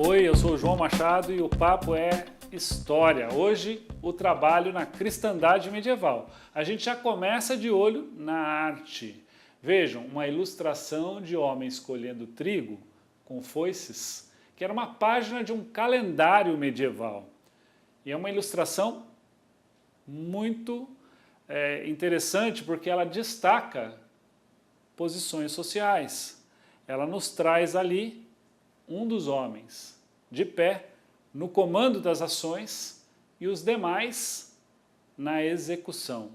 Oi, eu sou o João Machado e o papo é História. Hoje, o trabalho na cristandade medieval. A gente já começa de olho na arte. Vejam, uma ilustração de homens colhendo trigo com foices, que era uma página de um calendário medieval. E é uma ilustração muito interessante porque ela destaca posições sociais. Ela nos traz ali um dos homens de pé no comando das ações e os demais na execução.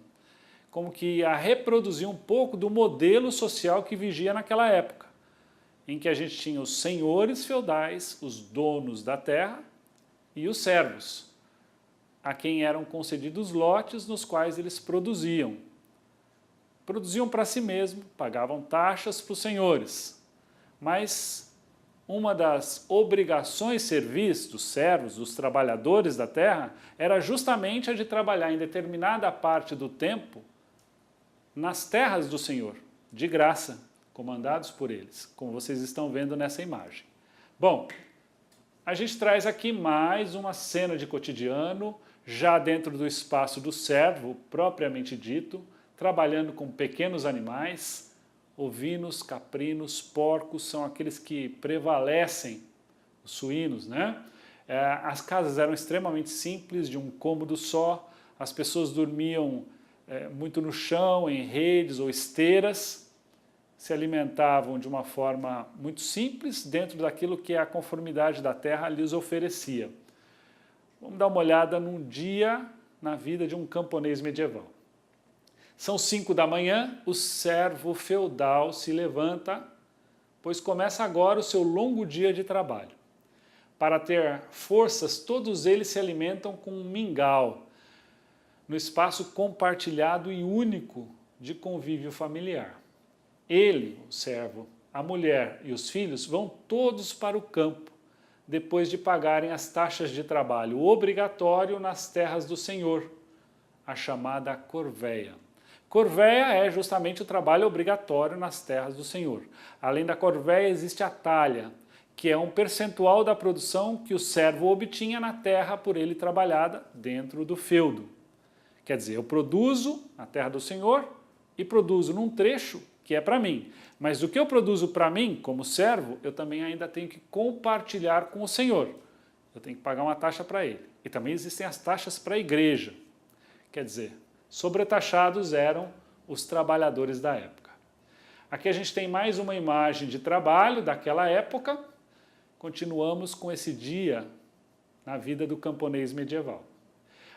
Como que a reproduzir um pouco do modelo social que vigia naquela época, em que a gente tinha os senhores feudais, os donos da terra e os servos, a quem eram concedidos lotes nos quais eles produziam. Produziam para si mesmo, pagavam taxas para os senhores, mas uma das obrigações servis dos servos, dos trabalhadores da terra, era justamente a de trabalhar em determinada parte do tempo nas terras do Senhor, de graça, comandados por eles, como vocês estão vendo nessa imagem. Bom, a gente traz aqui mais uma cena de cotidiano, já dentro do espaço do servo, propriamente dito, trabalhando com pequenos animais. Ovinos, caprinos, porcos são aqueles que prevalecem, os suínos, né? As casas eram extremamente simples, de um cômodo só, as pessoas dormiam muito no chão, em redes ou esteiras, se alimentavam de uma forma muito simples, dentro daquilo que a conformidade da terra lhes oferecia. Vamos dar uma olhada num dia na vida de um camponês medieval. São 5 da manhã, o servo feudal se levanta, pois começa agora o seu longo dia de trabalho. Para ter forças, todos eles se alimentam com um mingau, no espaço compartilhado e único de convívio familiar. Ele, o servo, a mulher e os filhos vão todos para o campo, depois de pagarem as taxas de trabalho obrigatório nas terras do Senhor, a chamada corvéia. Corvéia é justamente o trabalho obrigatório nas terras do Senhor. Além da corvéia existe a talha, que é um percentual da produção que o servo obtinha na terra por ele trabalhada dentro do feudo. Quer dizer, eu produzo na terra do Senhor e produzo num trecho que é para mim. Mas o que eu produzo para mim, como servo, eu também ainda tenho que compartilhar com o Senhor. Eu tenho que pagar uma taxa para ele. E também existem as taxas para a igreja. Quer dizer, sobretaxados eram os trabalhadores da época. Aqui a gente tem mais uma imagem de trabalho daquela época. Continuamos com esse dia na vida do camponês medieval.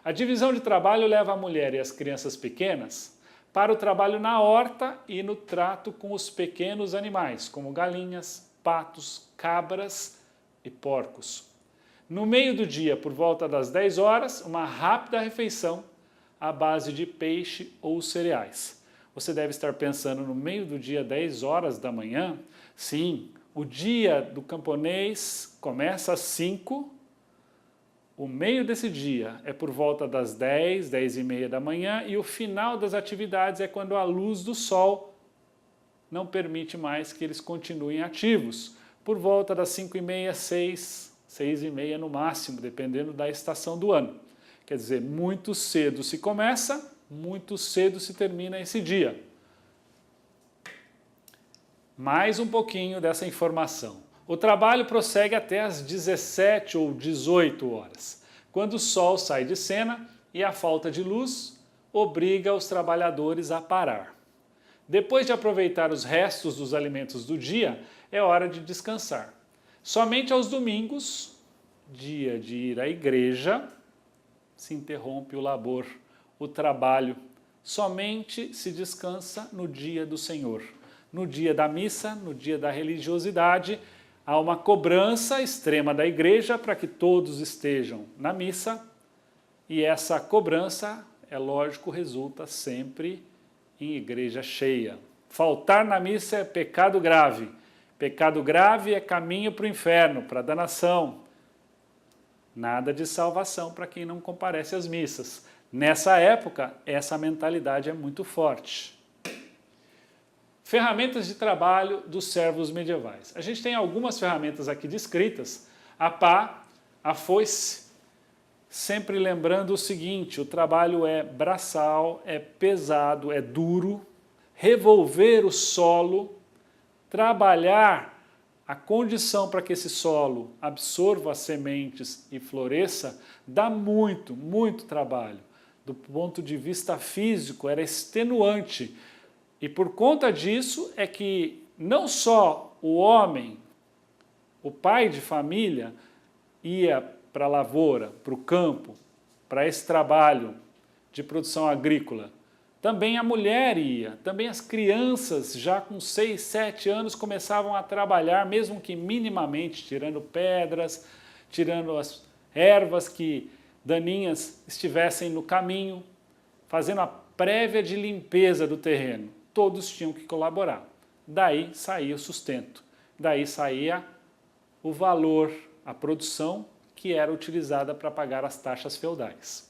A divisão de trabalho leva a mulher e as crianças pequenas para o trabalho na horta e no trato com os pequenos animais, como galinhas, patos, cabras e porcos. No meio do dia, por volta das 10 horas, uma rápida refeição à base de peixe ou cereais. Você deve estar pensando no meio do dia, 10 horas da manhã? Sim, o dia do camponês começa às 5, o meio desse dia é por volta das 10, 10 e meia da manhã e o final das atividades é quando a luz do sol não permite mais que eles continuem ativos, por volta das 5 e meia, 6, 6 e meia no máximo, dependendo da estação do ano. Quer dizer, muito cedo se começa, muito cedo se termina esse dia. Mais um pouquinho dessa informação. O trabalho prossegue até às 17 ou 18 horas, quando o sol sai de cena e a falta de luz obriga os trabalhadores a parar. Depois de aproveitar os restos dos alimentos do dia, é hora de descansar. Somente aos domingos, dia de ir à igreja, se interrompe o labor, o trabalho. Somente se descansa no dia do Senhor. No dia da missa, no dia da religiosidade, há uma cobrança extrema da igreja para que todos estejam na missa e essa cobrança, é lógico, resulta sempre em igreja cheia. Faltar na missa é pecado grave. Pecado grave é caminho para o inferno, para a danação. Nada de salvação para quem não comparece às missas. Nessa época, essa mentalidade é muito forte. Ferramentas de trabalho dos servos medievais. A gente tem algumas ferramentas aqui descritas, A pá, a foice, sempre lembrando o seguinte, o trabalho é braçal, é pesado, é duro, revolver o solo, trabalhar a condição para que esse solo absorva as sementes e floresça, dá muito, muito trabalho. Do ponto de vista físico, era extenuante. E por conta disso é que não só o homem, o pai de família, ia para a lavoura, para o campo, para esse trabalho de produção agrícola. Também a mulher ia, também as crianças já com 6, 7 anos começavam a trabalhar, mesmo que minimamente, tirando pedras, tirando as ervas que daninhas estivessem no caminho, fazendo a prévia de limpeza do terreno. Todos tinham que colaborar. Daí saía o sustento, daí saía o valor, a produção que era utilizada para pagar as taxas feudais.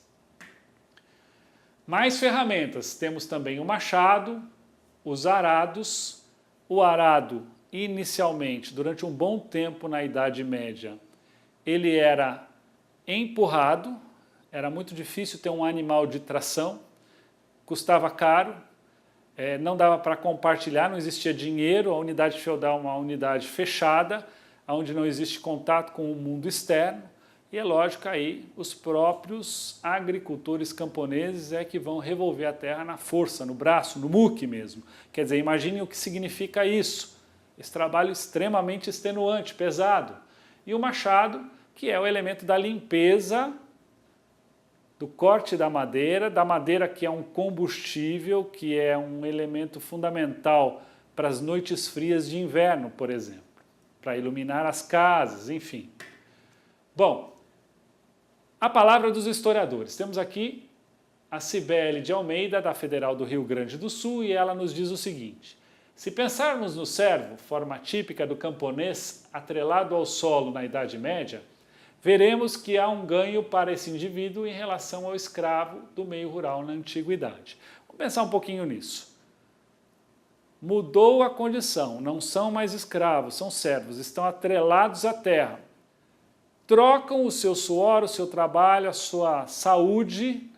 Mais ferramentas, temos também o machado, os arados. O arado, inicialmente, durante um bom tempo na Idade Média, ele era empurrado, era muito difícil ter um animal de tração, custava caro, não dava para compartilhar, não existia dinheiro, a unidade feudal é uma unidade fechada, onde não existe contato com o mundo externo, e é lógico aí os próprios agricultores camponeses é que vão revolver a terra na força, no braço, no muque mesmo. Quer dizer, imaginem o que significa isso, esse trabalho extremamente extenuante, pesado. E o machado, que é o elemento da limpeza, do corte da madeira que é um combustível, que é um elemento fundamental para as noites frias de inverno, por exemplo, para iluminar as casas, enfim. Bom, a palavra dos historiadores. Temos aqui a Cibele de Almeida, da Federal do Rio Grande do Sul, e ela nos diz o seguinte: se pensarmos no servo, forma típica do camponês atrelado ao solo na Idade Média, veremos que há um ganho para esse indivíduo em relação ao escravo do meio rural na Antiguidade. Vamos pensar um pouquinho nisso. Mudou a condição, não são mais escravos, são servos, estão atrelados à terra. Trocam o seu suor, o seu trabalho, a sua saúde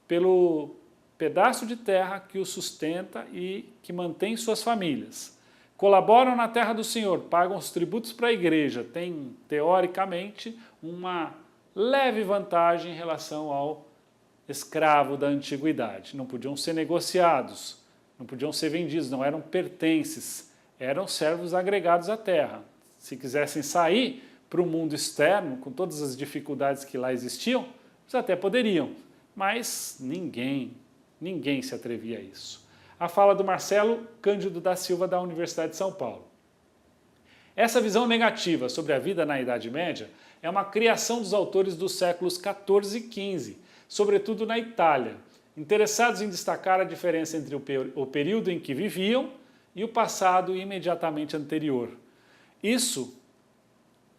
pelo pedaço de terra que o sustenta e que mantém suas famílias. Colaboram na terra do Senhor, pagam os tributos para a igreja, têm, teoricamente, uma leve vantagem em relação ao escravo da antiguidade. Não podiam ser negociados, não podiam ser vendidos, não eram pertences, eram servos agregados à terra. Se quisessem sair para o mundo externo, com todas as dificuldades que lá existiam, eles até poderiam, mas ninguém se atrevia a isso. A fala do Marcelo Cândido da Silva, da Universidade de São Paulo. Essa visão negativa sobre a vida na Idade Média é uma criação dos autores dos séculos XIV e XV, sobretudo na Itália, interessados em destacar a diferença entre o período em que viviam e o passado imediatamente anterior. Isso,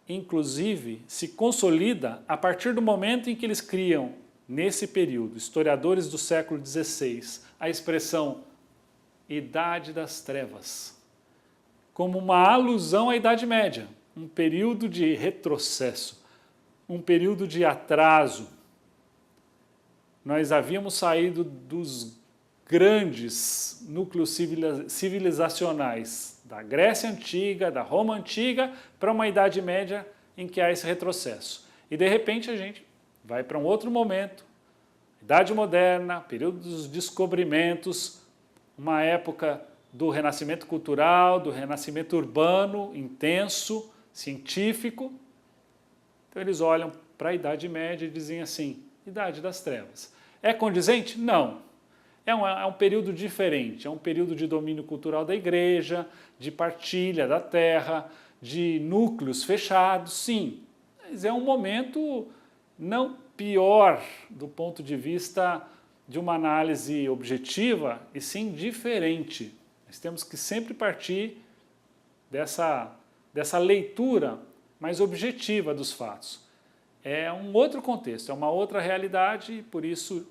inclusive, se consolida a partir do momento em que eles criam, nesse período, historiadores do século XVI, a expressão Idade das Trevas, como uma alusão à Idade Média, um período de retrocesso, um período de atraso. Nós havíamos saído dos grandes núcleos civilizacionais da Grécia Antiga, da Roma Antiga, para uma Idade Média em que há esse retrocesso. E de repente a gente vai para um outro momento, Idade Moderna, período dos descobrimentos, uma época do renascimento cultural, do renascimento urbano, intenso, científico. Então eles olham para a Idade Média e dizem assim, Idade das Trevas. É condizente? Não. É um período diferente, é um período de domínio cultural da igreja, de partilha da terra, de núcleos fechados, sim. Mas é um momento não pior do ponto de vista de uma análise objetiva, e sim diferente. Nós temos que sempre partir dessa leitura mais objetiva dos fatos. É um outro contexto, é uma outra realidade, e por isso,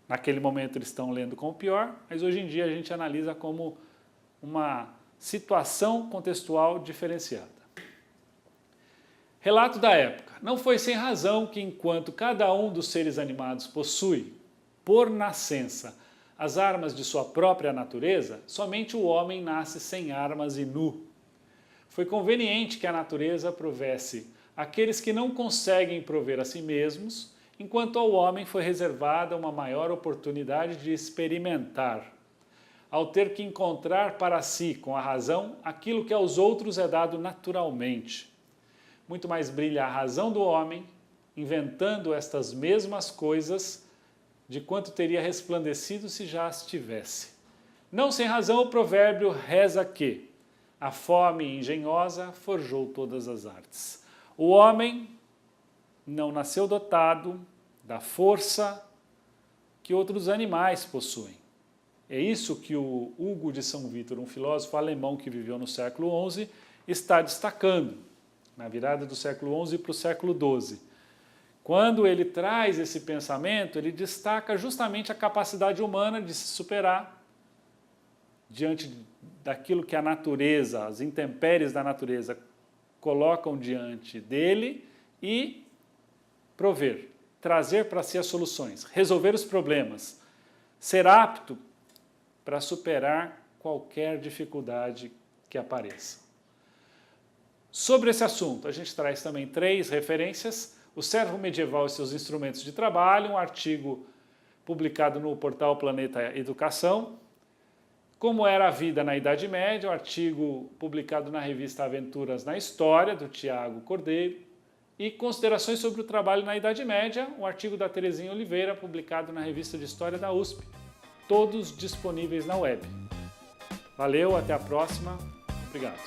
naquele momento eles estão lendo como pior, mas hoje em dia a gente analisa como uma situação contextual diferenciada. Relato da época. Não foi sem razão que, enquanto cada um dos seres animados possui, por nascença, as armas de sua própria natureza, somente o homem nasce sem armas e nu. Foi conveniente que a natureza provesse aqueles que não conseguem prover a si mesmos, enquanto ao homem foi reservada uma maior oportunidade de experimentar, ao ter que encontrar para si, com a razão, aquilo que aos outros é dado naturalmente. Muito mais brilha a razão do homem, inventando estas mesmas coisas, de quanto teria resplandecido se já as tivesse. Não sem razão o provérbio reza que a fome engenhosa forjou todas as artes. O homem não nasceu dotado da força que outros animais possuem. É isso que o Hugo de São Vítor, um filósofo alemão que viveu no século XI, está destacando, na virada do século XI para o século XII. Quando ele traz esse pensamento, ele destaca justamente a capacidade humana de se superar diante daquilo que a natureza, as intempéries da natureza colocam diante dele e prover, trazer para si as soluções, resolver os problemas, ser apto para superar qualquer dificuldade que apareça. Sobre esse assunto, a gente traz também 3 referências: o servo medieval e seus instrumentos de trabalho, um artigo publicado no portal Planeta Educação, como era a vida na Idade Média, um artigo publicado na revista Aventuras na História, do Tiago Cordeiro, e considerações sobre o trabalho na Idade Média, um artigo da Terezinha Oliveira, publicado na revista de História da USP, todos disponíveis na web. Valeu, até a próxima, obrigado.